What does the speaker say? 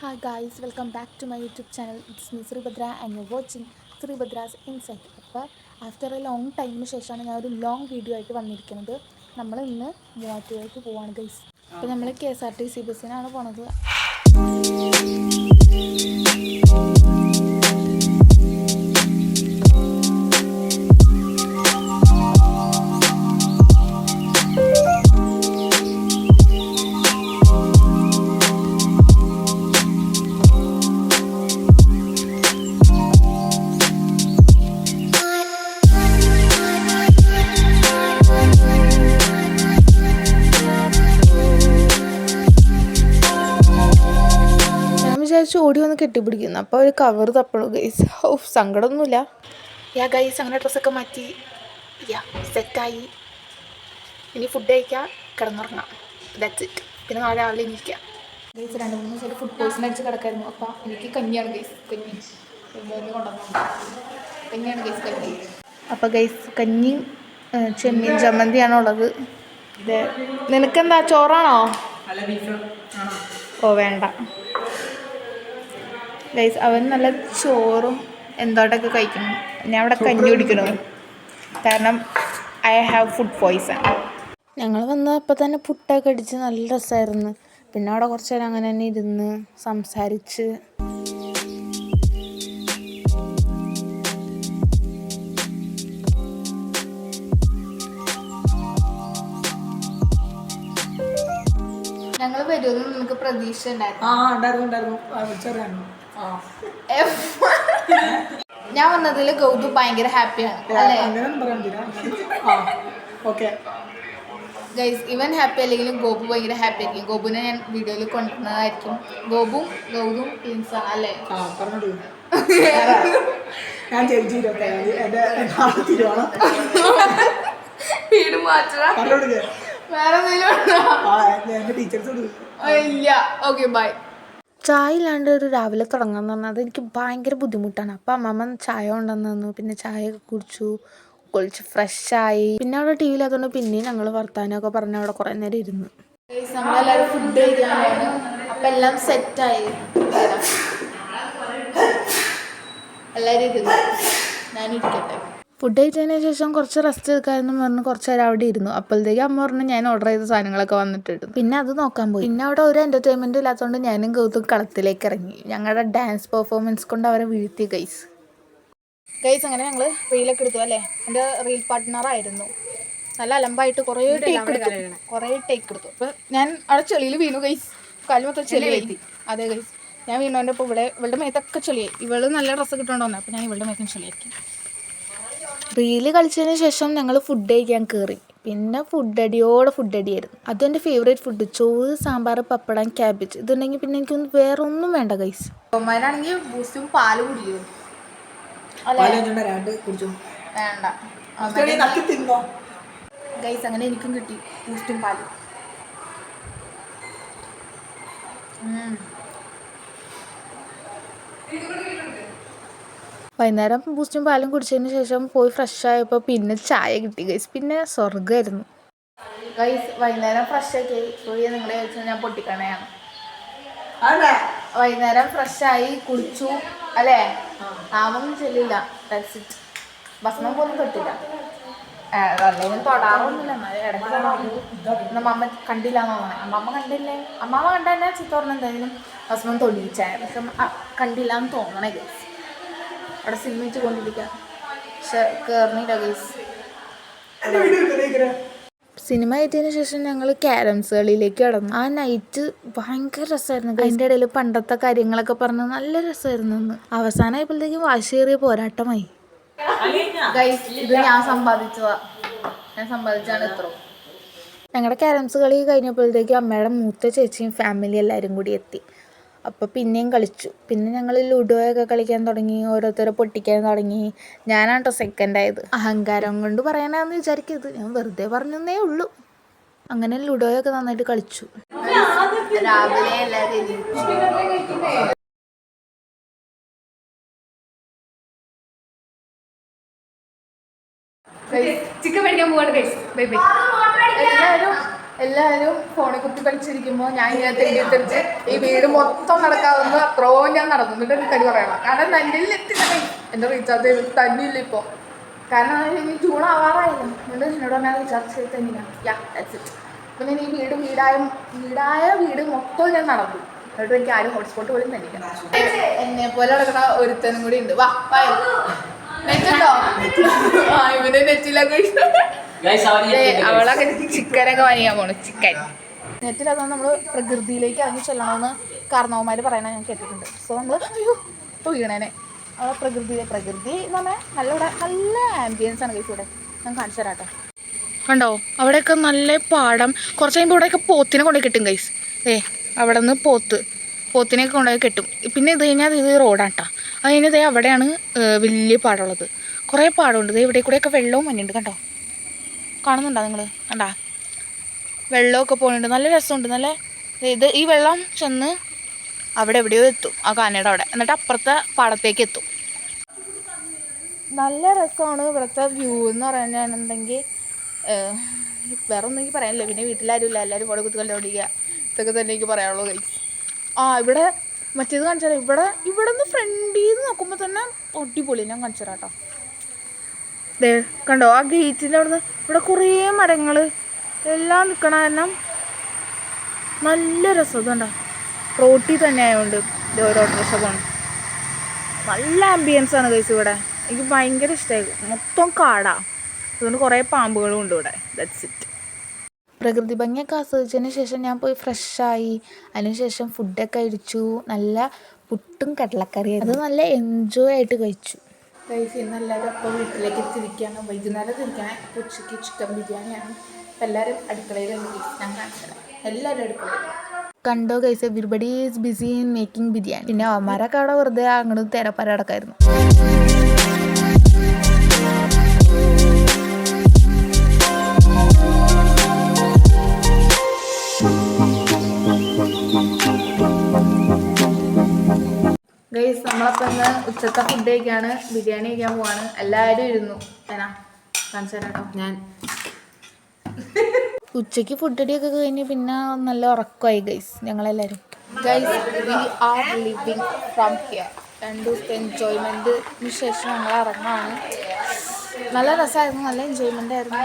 Hi guys, welcome back to my YouTube channel. It's me Sribhadra and you're watching Sribhadra's Insight. അപ്പോൾ after A long ടൈമിന് ശേഷമാണ് ഞാൻ ഒരു long video ആയിട്ട് വന്നിരിക്കുന്നത്. നമ്മൾ ഇന്ന് മൂവാറ്റുപുഴയ്ക്ക് പോവാണ് ഗൈസ്. അപ്പോൾ നമ്മൾ KSRTC ബസ്സിനാണ് പോണത്. ഓടി വന്ന് കെട്ടിപ്പിടിക്കുന്നു. അപ്പോൾ ഒരു കവർ തപ്പണു ഗൈസ്. സങ്കടമൊന്നുമില്ല. ഗൈസ് അങ്ങനെ ഡ്രസ്സൊക്കെ മാറ്റി സെറ്റായി. ഇനി ഫുഡ് കഴിക്കാം, കിടന്നുറങ്ങാം. That's it. പിന്നെ നാളെ രാവിലെ ഇരിക്കാം ഗൈസ്. 2-3 ദിവസമായിട്ട് ഫുഡ് പോയ്സൺ അടിച്ച് കിടക്കായിരുന്നു. അപ്പോൾ എനിക്ക് കഞ്ഞിയാണ് ഗൈസ്. കഞ്ഞിയാണ് ഗൈസ് കഞ്ഞി. അപ്പോൾ ഗൈസ് കഞ്ഞിയും ചെമ്മീൻ ചമ്മന്തിയാണോ ഉള്ളത്. ഇത് നിനക്കെന്താ ചോറാണോ? ഓ വേണ്ട ഗൈസ്. അവൻ നല്ല ചോറും എന്തോട്ടൊക്കെ കഴിക്കണം. ഞാൻ അവിടെ കഞ്ഞി കുടിക്കണു, കാരണം ഐ ഹാവ് ഫുഡ് പോയ്സൺ. ഞങ്ങൾ വന്നപ്പോൾ തന്നെ പുട്ടൊക്കെ അടിച്ച് നല്ല രസമായിരുന്നു. പിന്നെ അവിടെ കുറച്ച് നേരം അങ്ങനെ തന്നെ ഇരുന്ന് സംസാരിച്ച് ഞങ്ങൾ വരുമെന്ന് നിങ്ങൾക്ക് പ്രതീക്ഷ ഉണ്ടായിരുന്നു. ഞാൻ വന്നതിൽ ഗൗതു ഭയങ്കര ഹാപ്പിയാണ് അല്ലേ ഗൈസ്. ഇവൻ ഹാപ്പി അല്ലെങ്കിലും ഗോപു ഭയങ്കര ഹാപ്പി ആയിരിക്കും. ഗോപുവിനെ ഞാൻ വീഡിയോയിൽ കൊണ്ടുവന്നതായിരിക്കും. ഗൗതും ട്വിൻസാണ് അല്ലേ? വീട് മാറ്റാ വേറെ ഇല്ല. Okay bye. ചായ ഇല്ലാണ്ട് ഒരു രാവിലെ തുടങ്ങാൻ പറഞ്ഞത് എനിക്ക് ഭയങ്കര ബുദ്ധിമുട്ടാണ്. അപ്പം അമ്മമ്മ ചായ കൊണ്ടുവന്ന് തന്നു. പിന്നെ ചായ കുളിച്ച് ഫ്രഷായി. പിന്നെ അവിടെ ടി വിയിലാത്തതുകൊണ്ട് പിന്നെയും ഞങ്ങൾ വർത്താനമൊക്കെ പറഞ്ഞ് അവിടെ കുറേ നേരം ഇരുന്നു. നമ്മളെല്ലാവരും ഫുഡ് കഴിക്കാനാണ്. അപ്പം എല്ലാം സെറ്റായി. എല്ലാവരും ഇരുന്നു, ഞാനിരിക്കട്ടെ. ഫുഡ് കഴിച്ചതിന് ശേഷം കുറച്ച് റെസ്റ്റ് എടുക്കാമെന്ന് പറഞ്ഞ് കുറച്ച് നേരം അവിടെ ഇരുന്നു. അപ്പോഴത്തേക്ക് അമ്മ പറഞ്ഞു ഞാൻ ഓർഡർ ചെയ്ത സാധനങ്ങളൊക്കെ വന്നിട്ടുണ്ട്. പിന്നെ അത് നോക്കാൻ പോയി. പിന്നെ അവിടെ ഒരു എൻ്റർടൈൻമെൻറ്റും ഇല്ലാത്തതുകൊണ്ട് ഞാനും ഗൗതും കളത്തിലേക്ക് ഇറങ്ങി. ഞങ്ങളുടെ ഡാൻസ് പെർഫോമൻസ് കൊണ്ട് അവരെ വീഴ്ത്തി ഗൈസ്. അങ്ങനെ ഞങ്ങൾ റീലൊക്കെ എടുത്തു അല്ലേ. എൻ്റെ റീൽ പാർട്ട്ണറായിരുന്നു. നല്ല അലമ്പായിട്ട് കുറേ ടേക്ക് എടുത്തു. അപ്പോൾ ഞാൻ അവിടെ ചെളിയിൽ വീണു ഗൈസ്. കാല് മൊത്തം ചെളിയായി. അതെ ഗൈസ്, ഞാൻ വീണതിൻ്റെ ഇപ്പോൾ ഇവളുടെ മേത്തൊക്കെ ചെളിയായി. ഇവള് നല്ല ഡ്രസ്സ് കിട്ടുന്നുണ്ടോ വന്നത്. അപ്പോൾ ഞാൻ ഇവളുടെ മേത്തും ചെളിയാക്കി. റീല് കളിച്ചതിന് ശേഷം ഞങ്ങൾ ഫുഡ് കഴിക്കാൻ കയറി. പിന്നെ ഫുഡ് അടിയായിരുന്നു. അതും എൻ്റെ ഫേവറേറ്റ് ഫുഡ്. ചോറ്, സാമ്പാർ, പപ്പടം, ക്യാബേജ്. ഇതുണ്ടെങ്കിൽ പിന്നെ എനിക്കൊന്നും വേറെ ഒന്നും വേണ്ട ഗൈസ്. അമ്മമാരാണെങ്കിൽ ബൂസ്റ്റും പാലും കുടിക്കും വേണ്ട ഗൈസ്. അങ്ങനെ എനിക്കും കിട്ടി ബൂസ്റ്റും പാലും. വൈകുന്നേരം ബൂസ്റ്റും പാലും കുടിച്ചതിന് ശേഷം പോയി ഫ്രഷായപ്പോൾ പിന്നെ ചായ കിട്ടി ഗൈസ്. പിന്നെ സ്വർഗ്ഗമായിരുന്നു ഗൈസ്. വൈകുന്നേരം ഫ്രഷാക്കി പോയി. നിങ്ങളെ ചോദിച്ചാൽ ഞാൻ പൊട്ടിക്കണയാണ്. വൈകുന്നേരം ഫ്രഷായി കുളിച്ചു അല്ലേ. നാമൊന്നും ചെല്ലില്ല. ഭക്ഷണം പോലും തൊട്ടില്ല. അല്ലെങ്കിൽ തൊടാറൊന്നുമില്ല. എന്നാലും ഇടയ്ക്ക് അമ്മ കണ്ടില്ല എന്ന് തോന്നണേ. അമ്മമ്മ കണ്ട തന്നെ ചീത്ത പറഞ്ഞ എന്തായാലും ഭക്ഷണം തൊടിയിച്ചായ. പക്ഷെ കണ്ടില്ല എന്ന് തോന്നണേ ഗൈസ്. അവിടെ സിനിമ വെച്ച് കൊണ്ടിരിക്കുക. പക്ഷെ കയറുന്നില്ല ഗൈസ്. സിനിമ എത്തിയതിനു ശേഷം ഞങ്ങൾ ക്യാരംസ് കളിയിലേക്ക് കടന്നു. ആ നൈറ്റ് ഭയങ്കര രസമായിരുന്നു. അതിൻ്റെ ഇടയിൽ പണ്ടത്തെ കാര്യങ്ങളൊക്കെ പറഞ്ഞ് നല്ല രസമായിരുന്നു. അന്ന് അവസാനമായപ്പോഴത്തേക്കും വാശിയേറിയ പോരാട്ടമായി ഗൈസ്. ഇത് ഞാൻ സമ്പാദിച്ചാണ് ഇത്ര. ഞങ്ങളുടെ ക്യാരംസ് കളി കഴിഞ്ഞപ്പോഴത്തേക്കും അമ്മയുടെ മൂത്ത ചേച്ചിയും ഫാമിലി എല്ലാവരും കൂടി എത്തി. അപ്പോൾ പിന്നെയും കളിച്ചു. പിന്നെ ഞങ്ങൾ ലുഡോയൊക്കെ കളിക്കാൻ തുടങ്ങി. ഓരോരുത്തരെ പൊട്ടിക്കാൻ തുടങ്ങി. ഞാനാണ് സെക്കൻഡായത്. അഹങ്കാരം കൊണ്ട് പറയാനാന്ന് വിചാരിക്കരുത്, ഞാൻ വെറുതെ പറഞ്ഞേ ഉള്ളൂ. അങ്ങനെ ലുഡോയൊക്കെ നന്നായിട്ട് കളിച്ചു. രാവിലെ എല്ലാവരും ചിക്കൻ മേടിക്കാൻ പോവാണ്. ബൈ ബൈ എല്ലാവരും. എല്ലാവരും ഫോണിൽ കുത്തി കളിച്ചിരിക്കുമ്പോൾ ഞാൻ ഇങ്ങനെ തെറ്റിദ്ധരിച്ച് ഈ വീട് മൊത്തം നടക്കാവുന്ന അത്രയോ ഞാൻ നടന്നു. എന്നിട്ട് എനിക്ക് കടി പറയണം. കാരണം എൻ്റെ നെറ്റില്ല, എൻ്റെ റീചാർജ് ചെയ്ത് തന്നെയില്ല ഇപ്പോൾ. കാരണം ഇനി ജൂൺ ആവാറായില്ല. എന്നിട്ട് എന്നോട് പറഞ്ഞാൽ റീചാർജ് ചെയ്ത് തന്നില്ല. അപ്പം ഞാൻ ഈ വീട് മൊത്തം ഞാൻ നടന്നു. എന്നിട്ട് എനിക്ക് ആരും ഹോട്ട്സ്പോട്ട് പോലും തന്നില്ല. എന്നെ പോലെ നടക്കുന്ന ഒരുത്തനും കൂടി ഉണ്ട്. വാ നെറ്റുണ്ടോ? ഇവന് നെറ്റിലൊക്കെ അവളൊക്കെ ചിക്കനൊക്കെ വാങ്ങിക്കാൻ പോണു. ചിക്കൻ നെറ്റിലതുകൊണ്ട് നമ്മൾ പ്രകൃതിയിലേക്ക് ഇറങ്ങി ചെല്ലണമെന്ന് കാരണവന്മാർ പറയണ ഞാൻ കേട്ടിട്ടുണ്ട്. സോ നമ്മൾ വീണേനെ അവളെ പ്രകൃതി എന്ന് പറഞ്ഞാൽ നല്ല ആംബിയൻസ് ആണ് ഗൈസ്. ഇവിടെ ഞാൻ കാണിച്ചു തരാട്ടോ. കണ്ടോ അവിടെയൊക്കെ നല്ല പാടം. കുറച്ച് കഴിയുമ്പോൾ ഇവിടെയൊക്കെ പോത്തിനെ കൊണ്ടുപോയി കെട്ടും ഗൈസ്. അവിടെ നിന്ന് പോത്തിനെയൊക്കെ കൊണ്ടുപോയി കെട്ടും. പിന്നെ ഇത് കഴിഞ്ഞാൽ ഇത് റോഡാണ് കേട്ടോ. അത് കഴിഞ്ഞാൽ അവിടെയാണ് വലിയ പാടമുള്ളത്. കുറേ പാടമുണ്ട്. ഇവിടെ കൂടെയൊക്കെ വെള്ളവും മഞ്ഞുണ്ട്. കണ്ടോ, കാണുന്നുണ്ടോ നിങ്ങൾ? കണ്ടാ വെള്ളമൊക്കെ പോകുന്നുണ്ട്. നല്ല രസമുണ്ട്. നല്ല ഈ വെള്ളം ചെന്ന് അവിടെ എവിടെയോ എത്തും, ആ കാനയുടെ അവിടെ. എന്നിട്ട് അപ്പുറത്തെ പാടത്തേക്ക് എത്തും. നല്ല രസമാണ് ഇവിടുത്തെ വ്യൂ എന്ന് പറയുകയാണെന്നുണ്ടെങ്കിൽ. വേറെ ഒന്നും എനിക്ക് പറയാനില്ല. പിന്നെ വീട്ടിലാരും ഇല്ല, എല്ലാവരും ഫോണിൽ കുത്തി കണ്ടോണ്ടിരിക്കുക. ഇതൊക്കെ തന്നെ എനിക്ക് പറയാനുള്ളൂ ഗൈസ്. ഇവിടെ മറ്റേത് കാണിച്ചാൽ ഇവിടെ നിന്ന് ഫ്രണ്ടിൽ നിന്ന് നോക്കുമ്പോൾ തന്നെ അടിപൊളി. ഞാൻ കാണിച്ചു തരാം കേട്ടോ. കണ്ടോ ആ ഗേറ്റിൻ്റെ അവിടെ നിന്ന് ഇവിടെ കുറേ മരങ്ങൾ എല്ലാം നിൽക്കണ കാരണം നല്ല രസം. ഇതുണ്ടോ റോട്ടിൽ തന്നെ ആയതുകൊണ്ട് ഓരോ ഓട്ടോറിക്ഷ പോകണം. നല്ല ആംബിയൻസ് ആണ് ഗൈസ് ഇവിടെ. എനിക്ക് ഭയങ്കര ഇഷ്ടമായി. മൊത്തം കാടാ, അതുകൊണ്ട് കുറേ പാമ്പുകളും ഉണ്ട് ഇവിടെ. That's it. പ്രകൃതി ഭംഗിയൊക്കെ ആസ്വദിച്ചതിന് ശേഷം ഞാൻ പോയി ഫ്രഷായി. അതിനുശേഷം ഫുഡൊക്കെ കഴിച്ചു. നല്ല പുട്ടും കടലക്കറിയും. അത് നല്ല എൻജോയ് ആയിട്ട് കഴിച്ചു. ഗൈസ് ഇന്ന് എല്ലാവരും അപ്പോൾ വീട്ടിലേക്ക് തിരിക്കുകയാണ്. വൈകുന്നേരം തിരിക്കണേ. ഉച്ചയ്ക്ക് ചിക്കൻ ബിരിയാണിയാണ്. അപ്പോൾ എല്ലാവരും അടുക്കളയിലുണ്ട്. ഞാൻ കാണിച്ചത് എല്ലാവരും അടുക്കളയിൽ. കണ്ടോ guys, everybody is BC in making biryani. പിന്നെ അവന്മാരൊക്കെ അവിടെ വെറുതെ അങ്ങോട്ട് തേരപ്പര അടക്കായിരുന്നു. ഗൈസ് നമ്മളപ്പോൾ ഇന്ന് ഉച്ചത്തെ ഫുഡ് കഴിക്കാണ്. ബിരിയാണി കഴിക്കാൻ പോവാണ്. എല്ലാവരും ഇരുന്നു. കാണിച്ചു തരാം കേട്ടോ. ഞാൻ ഉച്ചയ്ക്ക് ഫുഡ് അടിയൊക്കെ കഴിഞ്ഞ് പിന്നെ നല്ല ഉറക്കമായി ഗൈസ് ഞങ്ങളെല്ലാവരും. Guys we are living from here. 2 ദിവസത്തെ എൻജോയ്മെൻറ്റിന് ശേഷം ഞങ്ങൾ ഇറങ്ങുകയാണ്. നല്ല രസമായിരുന്നു, നല്ല എൻജോയ്മെൻ്റ് ആയിരുന്നു.